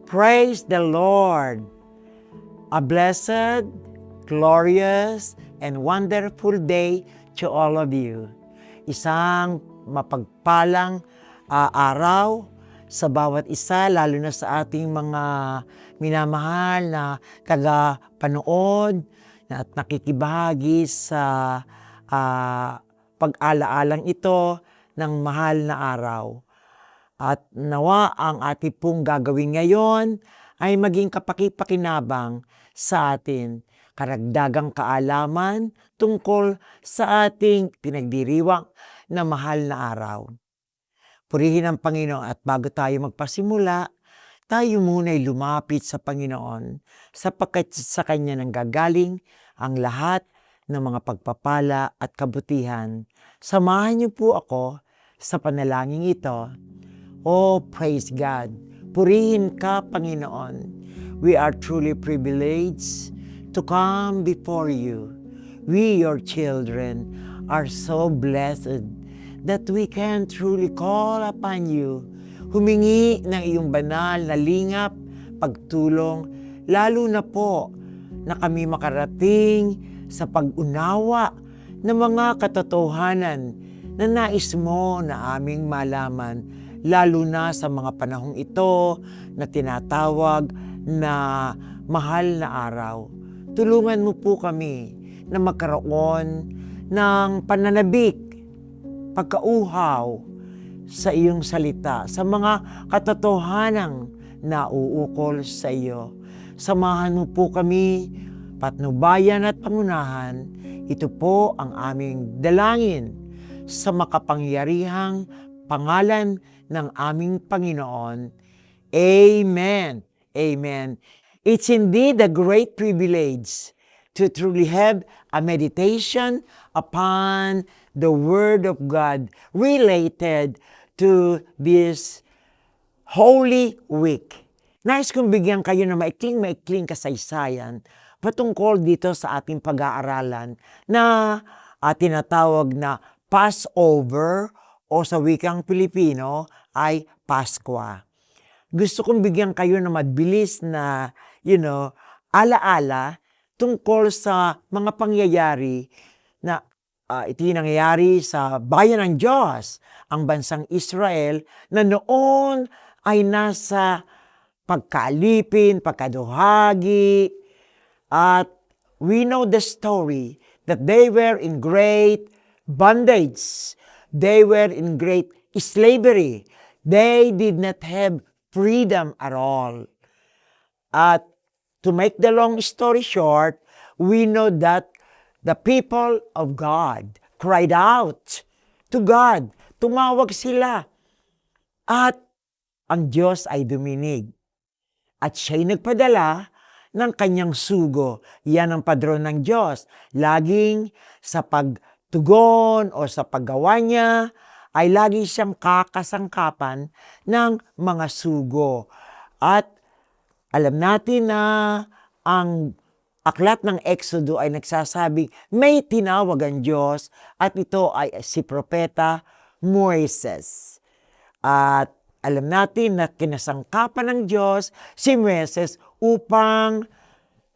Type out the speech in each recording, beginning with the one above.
Praise the Lord! A blessed, glorious, and wonderful day to all of you. Isang mapagpalang araw sa bawat isa, lalo na sa ating mga minamahal na taga-panood at nakikibahagi sa pag-alaalang ito ng mahal na araw. At nawa ang ating pong gagawin ngayon ay maging kapaki-pakinabang sa atin, karagdagang kaalaman tungkol sa ating pinagdiriwang na mahal na araw. Purihin ang Panginoon at bago tayo magpasimula, tayo muna'y lumapit sa Panginoon sapagkat sa Kanya nanggagaling ang lahat ng mga pagpapala at kabutihan. Samahan niyo po ako sa panalangin ito. Oh, praise God! Purihin ka, Panginoon. We are truly privileged to come before you. We, your children, are so blessed that we can truly call upon you. Humingi ng iyong banal na lingap, pagtulong, lalo na po na kami makarating sa pag-unawa ng mga katotohanan na nais mo na aming malaman, lalo na sa mga panahong ito na tinatawag na mahal na araw. Tulungan mo po kami na magkaroon ng pananabik, pagkauhaw sa iyong salita, sa mga katotohanang nauukol sa iyo. Samahan mo po kami, patnubayan at pangunahan. Ito po ang aming dalangin sa makapangyarihang pangalan ng aming Panginoon. Amen. Amen. It's indeed a great privilege to truly have a meditation upon the Word of God related to this Holy Week. Nais kong bigyan kayo ng maikling kasaysayan patungkol dito sa ating pag-aaralan na tinatawag na Passover o sa wikang Pilipino ay Paskwa. Gusto kong bigyan kayo ng mabilis na, alaala tungkol sa mga pangyayari na ito yung nangyayari sa bayan ng Diyos, ang bansang Israel, na noon ay nasa pagkaalipin, pagkaduhagi, at we know the story that they were in great bondage. They were in great slavery. They did not have freedom at all. At to make the long story short, we know that the people of God cried out to God. Tumawag sila. At ang Diyos ay duminig. At siya'y nagpadala ng kanyang sugo. Yan ang padron ng Diyos. Laging sa pagtugon o sa paggawa niya, ay lagi siyang kakasangkapan ng mga sugo. At alam natin na ang aklat ng Exodo ay nagsasabing may tinawag ang Diyos at ito ay si Propeta Moises. At alam natin na kinasangkapan ng Diyos si Moises upang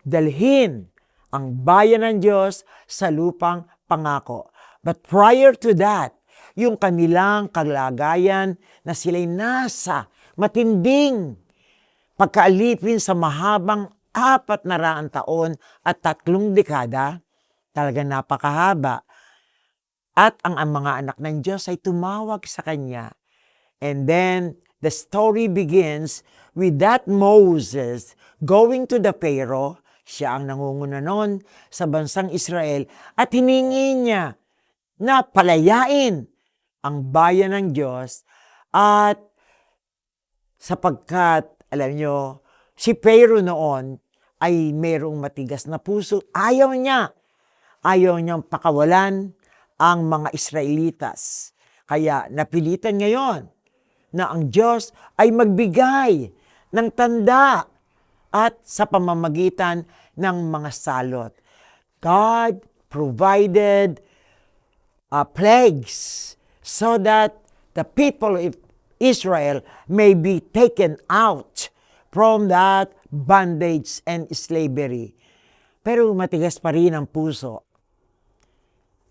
dalhin ang bayan ng Diyos sa lupang pangako. But prior to that, yung kanilang kalagayan na sila'y nasa matinding pagkaalipin sa mahabang 400 taon at 3 dekada, talagang napakahaba. At ang mga anak ng Diyos ay tumawag sa Kanya. And then, the story begins with that Moses going to the Pharaoh, siya ang nangunguna noon sa bansang Israel, at hiningi niya na palayain ang bayan ng Diyos at sapagkat, alam nyo, si Pharaoh noon ay mayroong matigas na puso. Ayaw niyang pakawalan ang mga Israelitas. Kaya napilitan ngayon na ang Diyos ay magbigay ng tanda at sa pamamagitan ng mga salot. God provided plagues so that the people of Israel may be taken out from that bondage and slavery. Pero matigas pa rin ang puso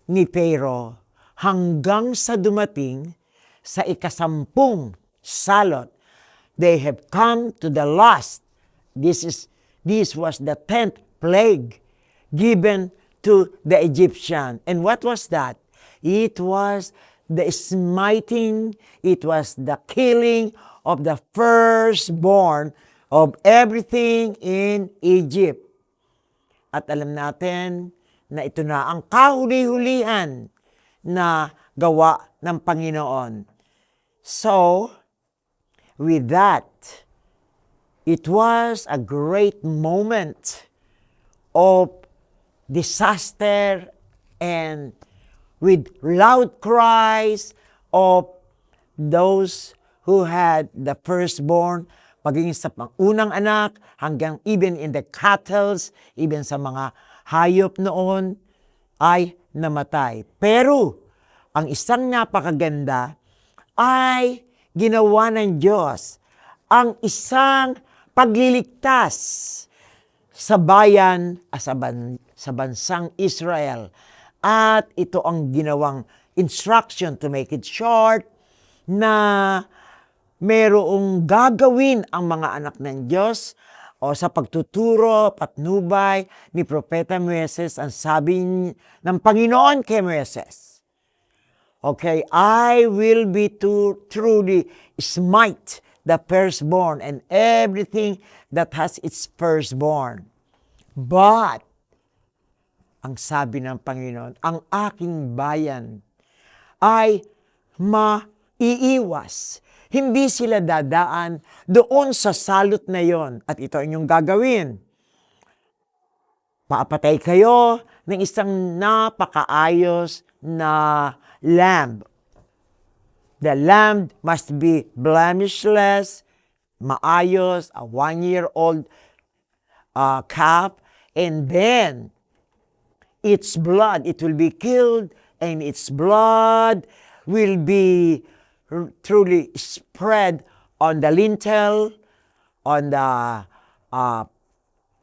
ni Pharaoh hanggang sa dumating sa ikasampung salot. They have come to the last. This was the 10th plague given to the Egyptian. And what was that? It was the smiting, it was the killing of the firstborn of everything in Egypt. At alam natin na ito na ang kahuli-hulihan na gawa ng Panginoon. So, with that, it was a great moment of disaster and with loud cries of those who had the firstborn, pagiging sa unang anak, hanggang even in the cattle, even sa mga hayop noon, ay namatay. Pero, ang isang napakaganda ay ginawa ng Diyos ang isang pagliligtas sa bayan, sa bansang Israel. At ito ang ginawang instruction, to make it short, na merong gagawin ang mga anak ng Diyos o sa pagtuturo, patnubay ni Propeta Moises. Ang sabi ng Panginoon kay Moises, okay, I will be to truly smite the firstborn and everything that has its firstborn. But, ang sabi ng Panginoon, ang aking bayan ay maiiwas. Hindi sila dadaan doon sa salot na yon. At ito ang inyong gagawin. Paapatay kayo ng isang napakaayos na lamb. The lamb must be blemishless, maayos, a 1-year-old calf, and then its blood, it will be killed, and its blood will be truly spread on the lintel, on the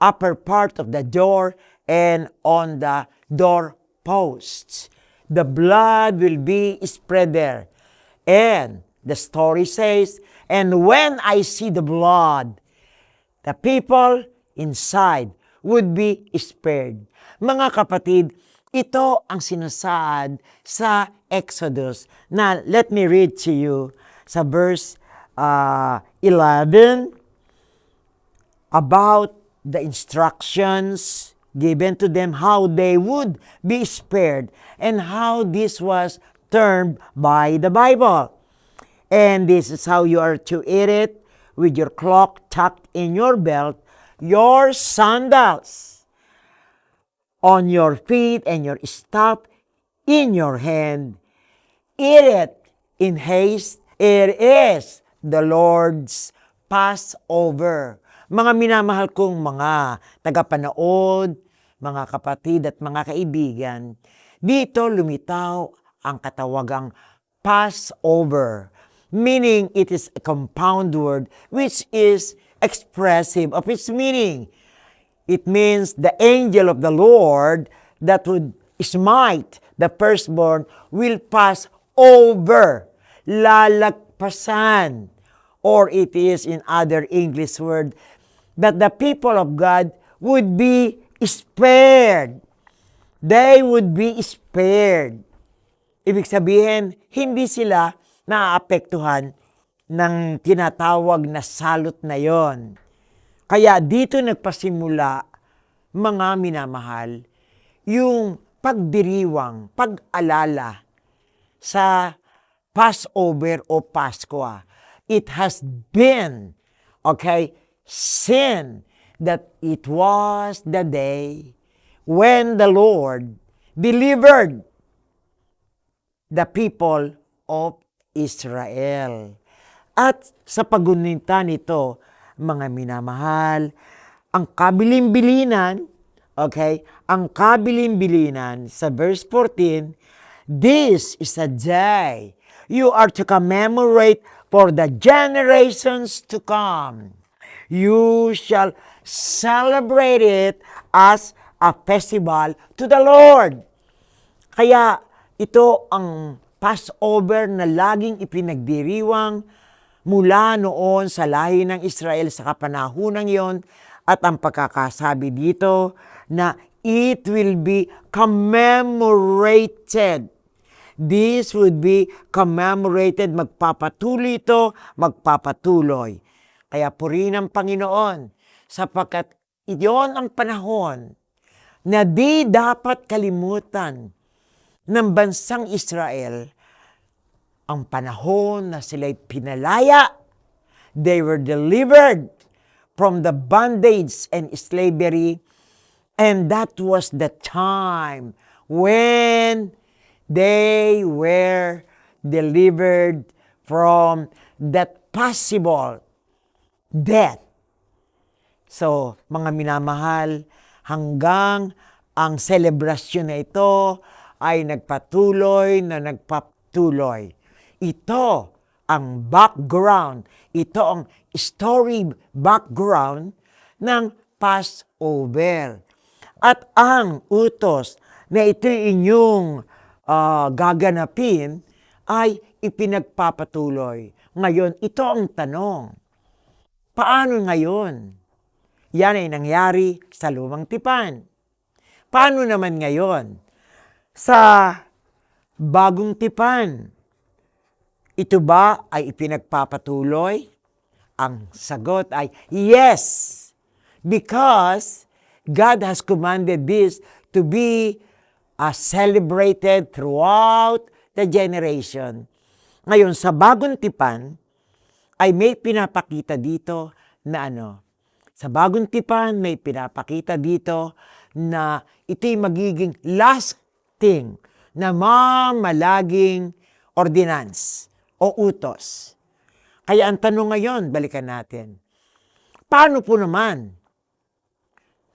upper part of the door, and on the door posts. The blood will be spread there. And the story says, and when I see the blood, the people inside would be spared. Mga kapatid, ito ang sinasaad sa Exodus na let me read to you sa verse 11 about the instructions given to them, how they would be spared, and how this was termed by the Bible. And this is how you are to eat it: with your cloak tucked in your belt, your sandals on your feet, and your staff in your hand. Eat it in haste. It is the Lord's Passover. Mga minamahal kong mga tagapanood, mga kapatid at mga kaibigan, dito lumitaw ang katawagang Passover, meaning it is a compound word which is expressive of its meaning. It means the angel of the Lord that would smite the firstborn will pass over, lalagpasan. Or it is in other English word, that the people of God would be spared. They would be spared. Ibig sabihin, hindi sila naaapektuhan ng tinatawag na salot na yon. Kaya dito nagpasimula, mga minamahal, yung pagdiriwang, pag-alala sa Passover o Paskwa. It has been, sin that it was the day when the Lord delivered the people of Israel. At sa pagunita nito, mga minamahal, ang kabilin-bilinan, ang kabilin-bilinan sa verse 14, this is a day you are to commemorate for the generations to come. You shall celebrate it as a festival to the Lord. Kaya ito ang Passover na laging ipinagdiriwang mula noon sa lahi ng Israel sa kapanahunang iyon, at ang pagkakasabi dito na it will be commemorated. This would be commemorated. Magpapatuloy ito, magpapatuloy. Kaya purihin ang Panginoon sapagkat iyon ang panahon na di dapat kalimutan ng bansang Israel, ang panahon na sila'y pinalaya. They were delivered from the bondage and slavery, and that was the time when they were delivered from that possible death. So, mga minamahal, hanggang ang selebrasyon na ito ay nagpatuloy na nagpatuloy. Ito ang background, ito ang story background ng Passover. At ang utos na ito inyong gaganapin ay ipinagpapatuloy. Ngayon, ito ang tanong. Paano ngayon? Yan ay nangyari sa Lumang Tipan. Paano naman ngayon sa Bagong Tipan? Ito ba ay ipinagpapatuloy? Ang sagot ay yes, because God has commanded this to be celebrated throughout the generation. Ngayon, sa Bagong Tipan ay may pinapakita dito na sa Bagong Tipan may pinapakita dito na ito'y magiging lasting na mamalaging ordinance o utos. Kaya ang tanong ngayon, balikan natin. Paano po naman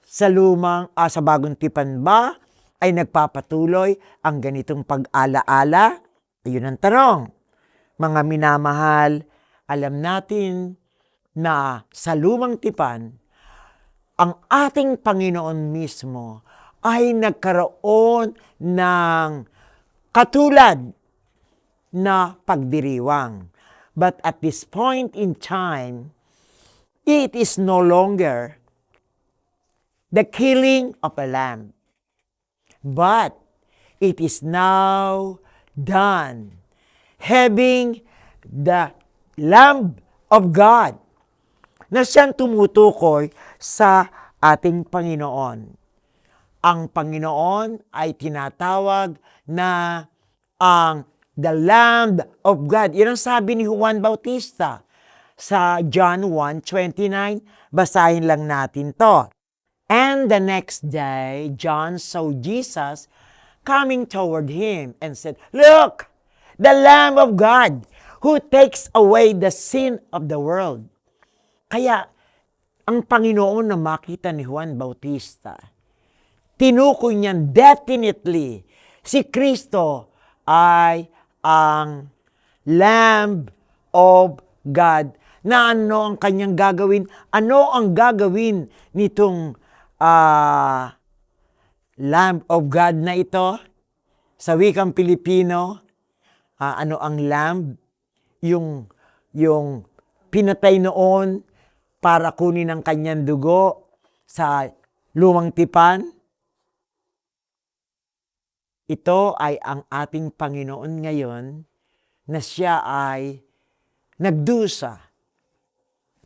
sa Bagong Tipan ba ay nagpapatuloy ang ganitong pag-alaala? Ayun ang tanong. Mga minamahal, alam natin na sa Lumang Tipan, ang ating Panginoon mismo ay nagkaroon ng katulad na pagdiriwang. But at this point in time, it is no longer the killing of a lamb, but it is now done having the Lamb of God na siyang tumutukoy sa ating Panginoon. Ang Panginoon ay tinatawag na ang the Lamb of God. Yan ang sabi ni Juan Bautista sa John 1:29. Basahin lang natin to. And the next day, John saw Jesus coming toward him and said, "Look, the Lamb of God who takes away the sin of the world." Kaya, ang Panginoon na makita ni Juan Bautista, tinukoy niyan definitely si Kristo ay ang Lamb of God. Na ano ang kanyang gagawin? Ano ang gagawin nitong Lamb of God na ito? Sa wikang Pilipino, ano ang lamb? Yung pinatay noon para kunin ang kanyang dugo sa Lumang Tipan. Ito ay ang ating Panginoon ngayon na siya ay nagdusa,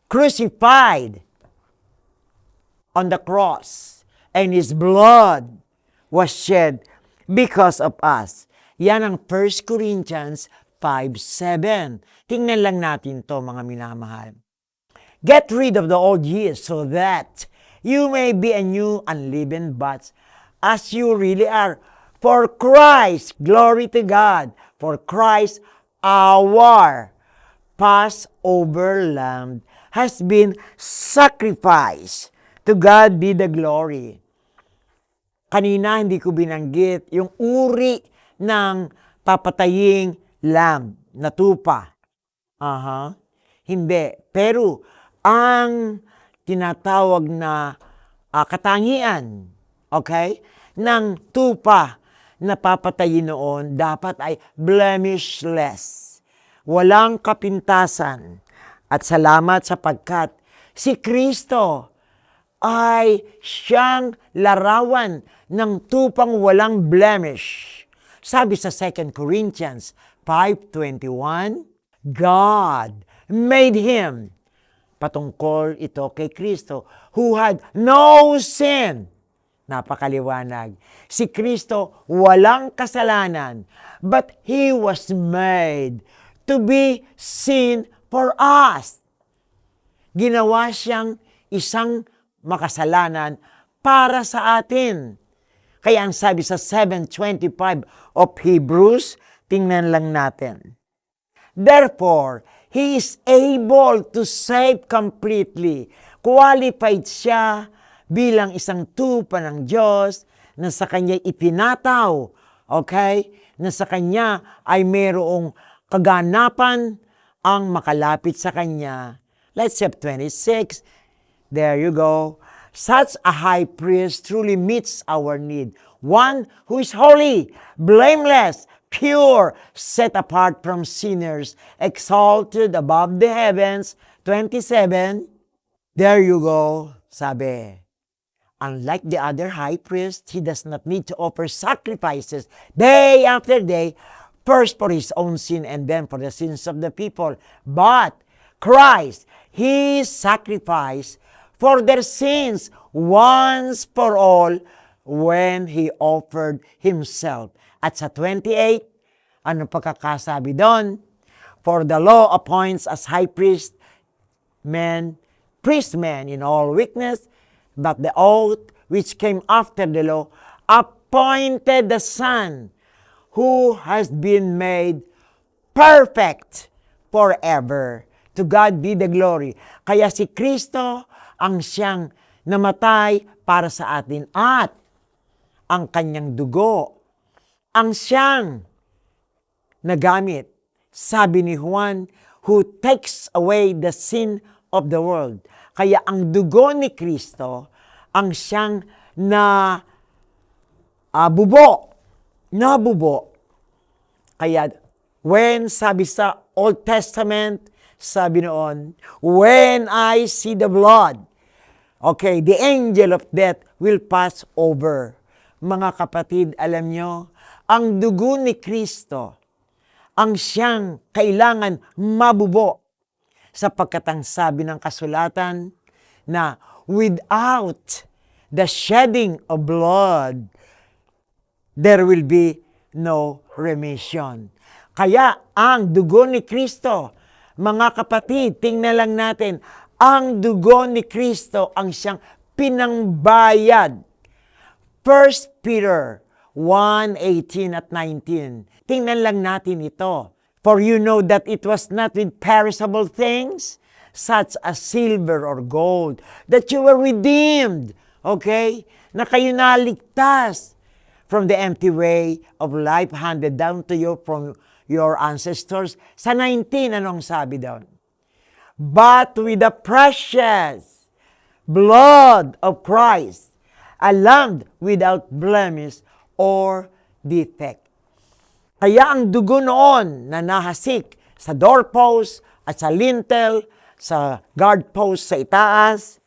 crucified on the cross, and His blood was shed because of us. Yan ang 1 Corinthians 5:7. Tingnan lang natin to, mga minamahal. Get rid of the old years so that you may be a new unleavened batch as you really are. For Christ, glory to God, for Christ, our Passover lamb, has been sacrificed. To God be the glory. Kanina hindi ko binanggit yung uri ng papataying lamb na tupa. Hindi. Pero ang tinatawag na katangian, okay, ng tupa na papatayin noon dapat ay blemishless. Walang kapintasan. At salamat sapagkat si Kristo ay siyang larawan ng tupang walang blemish. Sabi sa 2 Corinthians 5:21, God made Him, patungkol ito kay Kristo, who had no sin. Napakaliwanag. Si Kristo walang kasalanan, but He was made to be sin for us. Ginawa siyang isang makasalanan para sa atin. Kaya ang sabi sa 7:25 of Hebrews, tingnan lang natin. Therefore, He is able to save completely. Qualified siya bilang isang tupa ng Diyos na sa Kanya ipinataw. Okay? Na sa Kanya ay mayroong kaganapan ang makalapit sa Kanya. Let's have 26. There you go. Such a high priest truly meets our need. One who is holy, blameless, pure, set apart from sinners, exalted above the heavens. 27. There you go, sabi. Unlike the other high priest, he does not need to offer sacrifices day after day, first for his own sin and then for the sins of the people. But Christ, His sacrifice for their sins once for all when He offered Himself. At sa 28, ano pagkakasabi doon? For the law appoints as high priest men in all weakness, but the oath which came after the law appointed the Son, who has been made perfect forever. To God be the glory. Kaya si Kristo ang siyang namatay para sa atin at ang kanyang dugo ang siyang nagamit. Sabi ni Juan, who takes away the sin of the world. Kaya ang dugo ni Kristo ang siyang nabubo. Kaya when sabi sa Old Testament, sabi noon, when I see the blood, okay, the angel of death will pass over. Mga kapatid, alam nyo, ang dugo ni Kristo ang siyang kailangan mabubo, sapagkat ang sabi ng kasulatan na without the shedding of blood, there will be no remission. Kaya ang dugo ni Kristo, mga kapatid, tingnan lang natin, ang dugo ni Kristo ang siyang pinangbayad. 1 Peter 1:18 at 19. Tingnan lang natin ito. For you know that it was not with perishable things, such as silver or gold, that you were redeemed. Okay? Na kayo naligtas from the empty way of life handed down to you from your ancestors. Sa 19, anong sabi doon? But with the precious blood of Christ, a lamb without blemish or defect. Kaya ang dugo noon na nahasik sa doorpost at sa lintel, sa guard post sa itaas,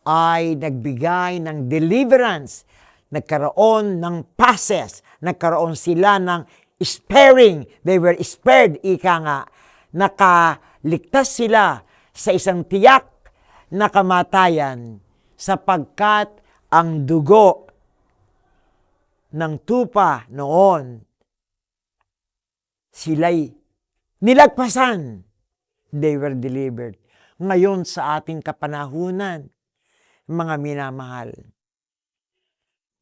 ay nagbigay ng deliverance. Nagkaroon ng passes. Nagkaroon sila ng sparing. They were spared, ika nga. Nakaligtas sila sa isang tiyak na kamatayan sapagkat ang dugo ng tupa noon, sila'y nilagpasan. They were delivered. Ngayon sa ating kapanahunan, mga minamahal,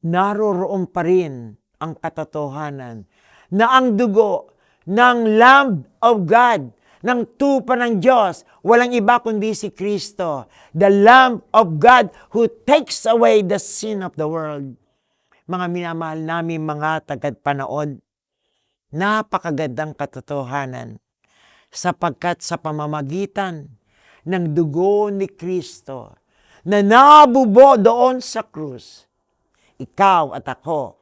naroroon pa rin ang katotohanan na ang dugo ng Lamb of God, ng tupa ng Diyos, walang iba kundi si Kristo, the Lamb of God who takes away the sin of the world. Mga minamahal namin mga tagapanood, napakagandang katotohanan sapagkat sa pamamagitan ng dugo ni Kristo na nabubo doon sa krus, ikaw at ako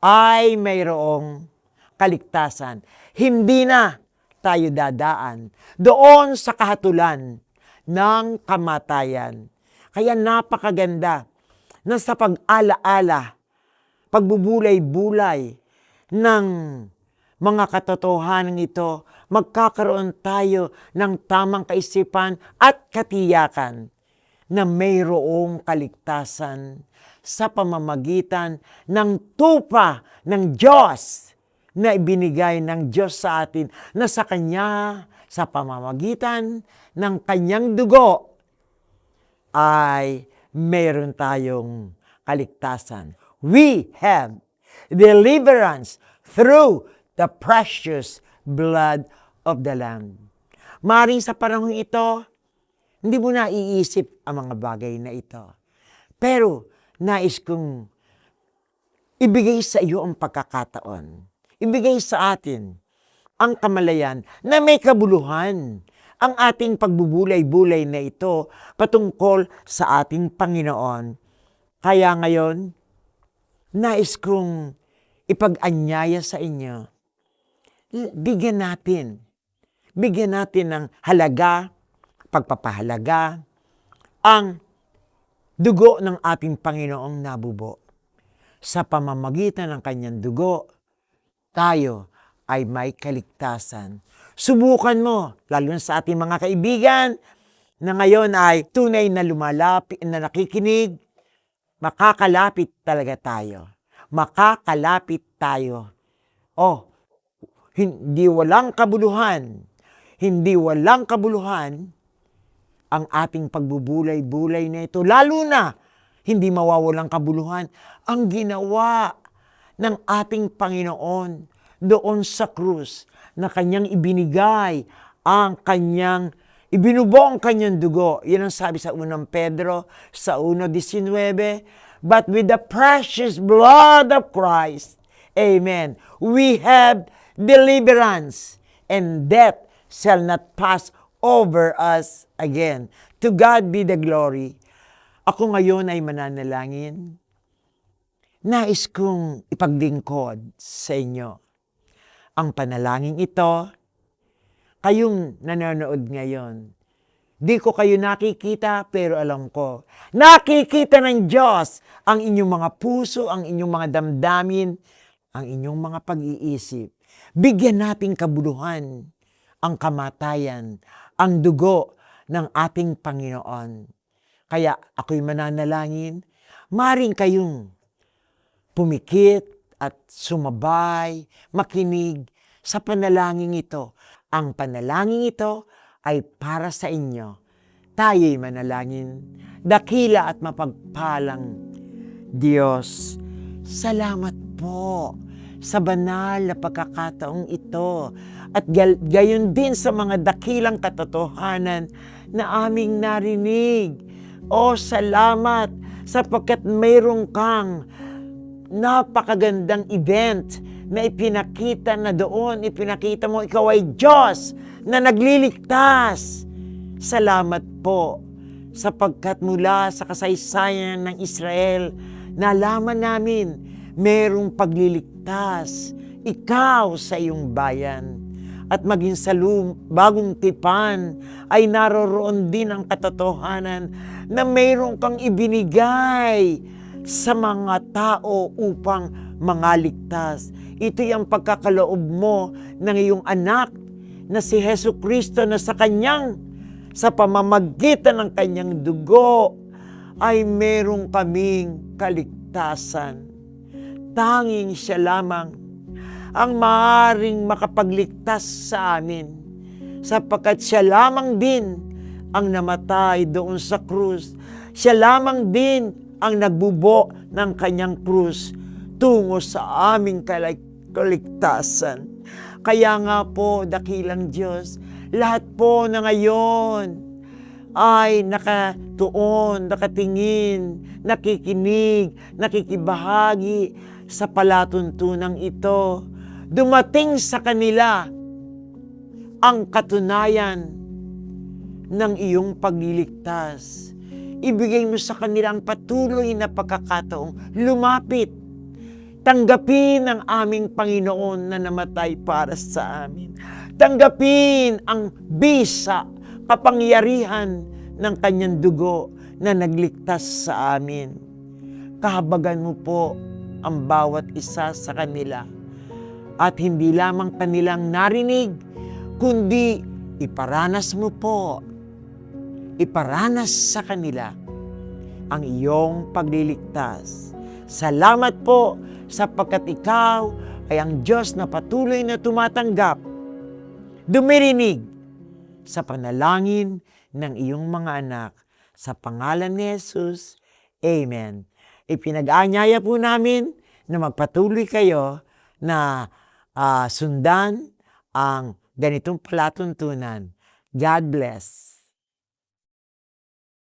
ay mayroong kaligtasan. Hindi na tayo dadaan doon sa kahatulan ng kamatayan. Kaya napakaganda na sa pag-alaala, pagbubulay-bulay ng mga katotohanan ito, magkakaroon tayo ng tamang kaisipan at katiyakan na mayroong kaligtasan sa pamamagitan ng tupa ng Diyos na ibinigay ng Diyos sa atin, na sa Kanya, sa pamamagitan ng Kanyang dugo, ay mayroon tayong kaligtasan. We have deliverance through the precious blood of the Lamb. Maring sa panahon ito, hindi mo na iisip ang mga bagay na ito. Pero nais kong ibigay sa iyo ang pagkakataon. Ibigay sa atin ang kamalayan na may kabuluhan. Ang ating pagbubulay-bulay na ito patungkol sa ating Panginoon. Kaya ngayon, nais kong ipag-anyaya sa inyo. Bigyan natin ng halaga, pagpapahalaga, ang dugo ng ating Panginoong nabubo. Sa pamamagitan ng kanyang dugo, tayo ay may kaligtasan. Subukan mo, lalo na sa ating mga kaibigan, na ngayon ay tunay na lumalapit, na nakikinig, makakalapit talaga tayo. Makakalapit tayo. Oh, hindi walang kabuluhan ang ating pagbubulay-bulay na ito. Lalo na, hindi mawawalang kabuluhan ang ginawa ng ating Panginoon doon sa krus na kanyang ibinigay ibinubo ang kanyang dugo. Yan ang sabi sa unang Pedro, sa 1:19, but with the precious blood of Christ, amen, we have deliverance, and death shall not pass over us again. To God be the glory. Ako ngayon ay mananalangin. Nais kong ipaglingkod sa inyo ang panalangin ito. Kayong nanonood ngayon, di ko kayo nakikita, pero alam ko, nakikita ng Diyos ang inyong mga puso, ang inyong mga damdamin, ang inyong mga pag-iisip. Bigyan nating kabuluhan ang kamatayan, ang dugo ng ating Panginoon. Kaya ako'y mananalangin, maring kayong pumikit at sumabay, makinig sa panalangin ito. Ang panalangin ito ay para sa inyo. Tayo'y manalangin. Dakila at mapagpalang Diyos, salamat po sa banal na pagkakataong ito at gayon din sa mga dakilang katotohanan na aming narinig. O salamat sapagkat mayroon kang napakagandang event na ipinakita na doon, ipinakita mo ikaw ay Diyos na nagliligtas. Salamat po sapagkat mula sa kasaysayan ng Israel, nalaman namin mayroong pagliligtas, ikaw sa iyong bayan. At maging sa bagong tipan ay naroroon din ang katotohanan na mayroon kang ibinigay sa mga tao upang mangaligtas. Ito'y ang pagkakaloob mo ng iyong anak na si Hesus Kristo na sa pamamagitan ng kanyang dugo ay meron kaming kaligtasan. Tanging siya lamang ang maaaring makapagligtas sa amin sapagkat siya lamang din ang namatay doon sa krus. Siya lamang din ang nagbubo ng kanyang krus tungo sa aming kaligtasan. Kaya nga po, dakilang Diyos, lahat po na ngayon ay nakatuon, nakatingin, nakikinig, nakikibahagi sa palatuntunang ito. Dumating sa kanila ang katunayan ng iyong pagliligtas. Ibigay mo sa kanila ang patuloy na pagkakataong lumapit. Tanggapin ang aming Panginoon na namatay para sa amin. Tanggapin ang bisa, kapangyarihan ng kanyang dugo na nagligtas sa amin. Kahabagan mo po ang bawat isa sa kanila. At hindi lamang kanilang narinig, kundi iparanas mo po, iparanas sa kanila ang iyong pagliligtas. Salamat po sapagkat ikaw ay ang Diyos na patuloy na tumatanggap, dumirinig sa panalangin ng iyong mga anak. Sa pangalan ni Jesus, Amen. Ipinag-aanyaya po namin na magpatuloy kayo na sundan ang ganitong palatuntunan. God bless.